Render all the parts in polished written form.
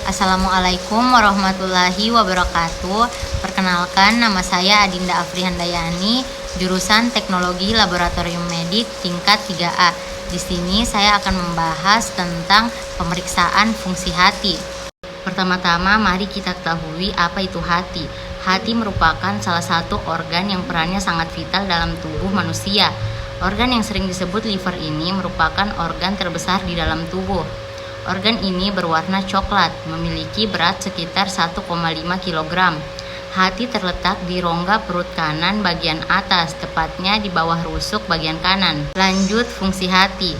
Assalamualaikum warahmatullahi wabarakatuh. Perkenalkan, nama saya Adinda Afri Handayani, jurusan Teknologi Laboratorium Medik tingkat 3A. Di sini saya akan membahas tentang pemeriksaan fungsi hati. Pertama-tama, mari kita ketahui apa itu hati. Hati merupakan salah satu organ yang perannya sangat vital dalam tubuh manusia. Organ yang sering disebut liver ini merupakan organ terbesar di dalam tubuh. Organ ini berwarna coklat, memiliki berat sekitar 1,5 kg. Hati terletak di rongga perut kanan bagian atas, tepatnya di bawah rusuk bagian kanan. Lanjut, fungsi hati.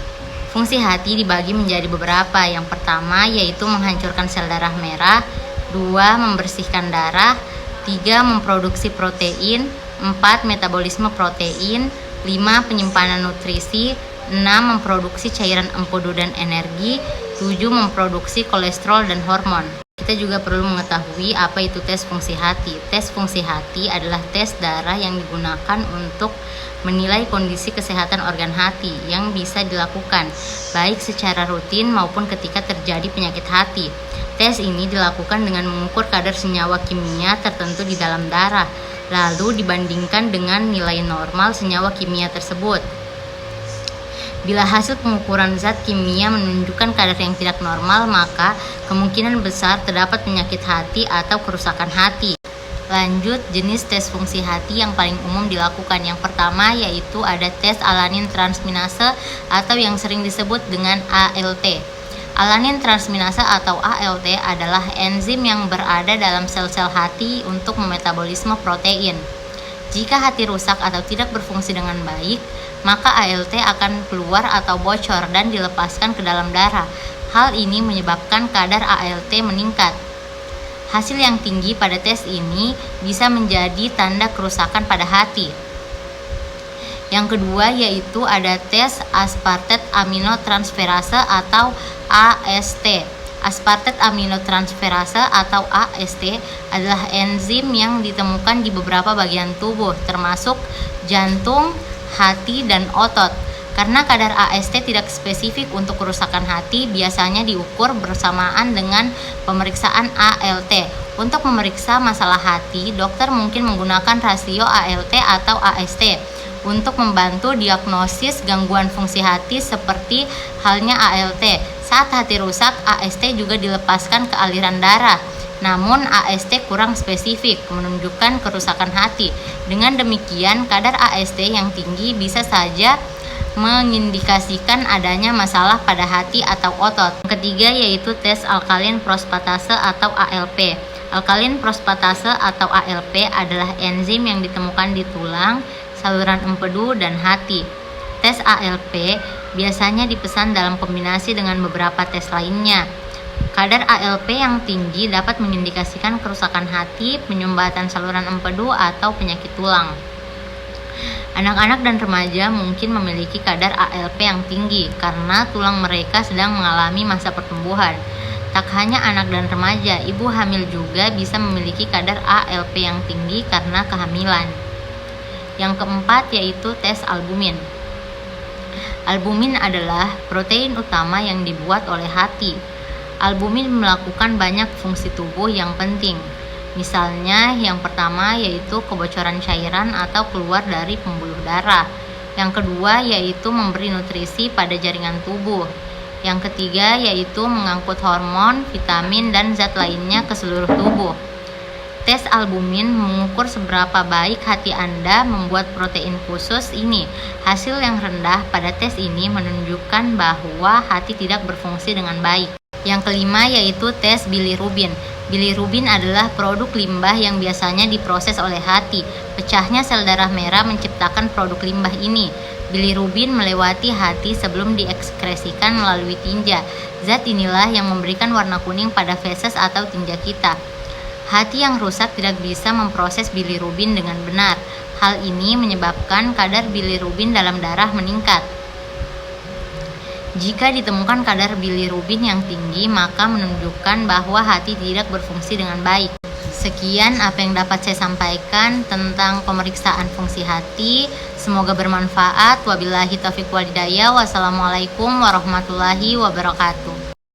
Fungsi hati dibagi menjadi beberapa. Yang pertama yaitu menghancurkan sel darah merah, 2. Membersihkan darah, 3. Memproduksi protein, 4. Metabolisme protein, 5. Penyimpanan nutrisi, 6. Memproduksi cairan empedu dan energi, 7. Memproduksi kolesterol dan hormon. Kita juga perlu mengetahui apa itu tes fungsi hati. Tes fungsi hati adalah tes darah yang digunakan untuk menilai kondisi kesehatan organ hati yang bisa dilakukan baik secara rutin maupun ketika terjadi penyakit hati. Tes ini dilakukan dengan mengukur kadar senyawa kimia tertentu di dalam darah, lalu dibandingkan dengan nilai normal senyawa kimia tersebut. Bila hasil pengukuran zat kimia menunjukkan kadar yang tidak normal, maka kemungkinan besar terdapat penyakit hati atau kerusakan hati. Lanjut, jenis tes fungsi hati yang paling umum dilakukan. Yang pertama yaitu ada tes alanin transminase atau yang sering disebut dengan ALT. Alanin transminase atau ALT adalah enzim yang berada dalam sel-sel hati untuk memetabolisme protein. Jika hati rusak atau tidak berfungsi dengan baik, maka ALT akan keluar atau bocor dan dilepaskan ke dalam darah. Hal ini menyebabkan kadar ALT meningkat. Hasil yang tinggi pada tes ini bisa menjadi tanda kerusakan pada hati. Yang kedua yaitu ada tes aspartate aminotransferase atau AST. Aspartate aminotransferase atau AST adalah enzim yang ditemukan di beberapa bagian tubuh, termasuk jantung, hati, dan otot. Karena kadar AST tidak spesifik untuk kerusakan hati, biasanya diukur bersamaan dengan pemeriksaan ALT. Untuk memeriksa masalah hati, dokter mungkin menggunakan rasio ALT atau AST untuk membantu diagnosis gangguan fungsi hati seperti halnya ALT. Saat hati rusak, AST juga dilepaskan ke aliran darah. Namun AST kurang spesifik, menunjukkan kerusakan hati. Dengan demikian, kadar AST yang tinggi bisa saja mengindikasikan adanya masalah pada hati atau otot. Yang ketiga yaitu tes alkalin prospatase atau ALP. Alkalin prospatase atau ALP adalah enzim yang ditemukan di tulang, saluran empedu, dan hati. Tes ALP biasanya dipesan dalam kombinasi dengan beberapa tes lainnya. Kadar ALP yang tinggi dapat mengindikasikan kerusakan hati, penyumbatan saluran empedu, atau penyakit tulang. Anak-anak dan remaja mungkin memiliki kadar ALP yang tinggi karena tulang mereka sedang mengalami masa pertumbuhan. Tak hanya anak dan remaja, ibu hamil juga bisa memiliki kadar ALP yang tinggi karena kehamilan. Yang keempat yaitu tes albumin. Albumin adalah protein utama yang dibuat oleh hati. Albumin melakukan banyak fungsi tubuh yang penting. Misalnya, yang pertama yaitu kebocoran cairan atau keluar dari pembuluh darah. Yang kedua yaitu memberi nutrisi pada jaringan tubuh. Yang ketiga yaitu mengangkut hormon, vitamin, dan zat lainnya ke seluruh tubuh. Tes albumin mengukur seberapa baik hati Anda membuat protein khusus ini. Hasil yang rendah pada tes ini menunjukkan bahwa hati tidak berfungsi dengan baik. Yang kelima yaitu tes bilirubin. Bilirubin adalah produk limbah yang biasanya diproses oleh hati. Pecahnya sel darah merah menciptakan produk limbah ini. Bilirubin melewati hati sebelum diekskresikan melalui tinja. Zat inilah yang memberikan warna kuning pada feses atau tinja kita. Hati yang rusak tidak bisa memproses bilirubin dengan benar. Hal ini menyebabkan kadar bilirubin dalam darah meningkat. Jika ditemukan kadar bilirubin yang tinggi, maka menunjukkan bahwa hati tidak berfungsi dengan baik. Sekian apa yang dapat saya sampaikan tentang pemeriksaan fungsi hati. Semoga bermanfaat. Wabillahi taufiq wal hidayah. Wassalamualaikum warahmatullahi wabarakatuh.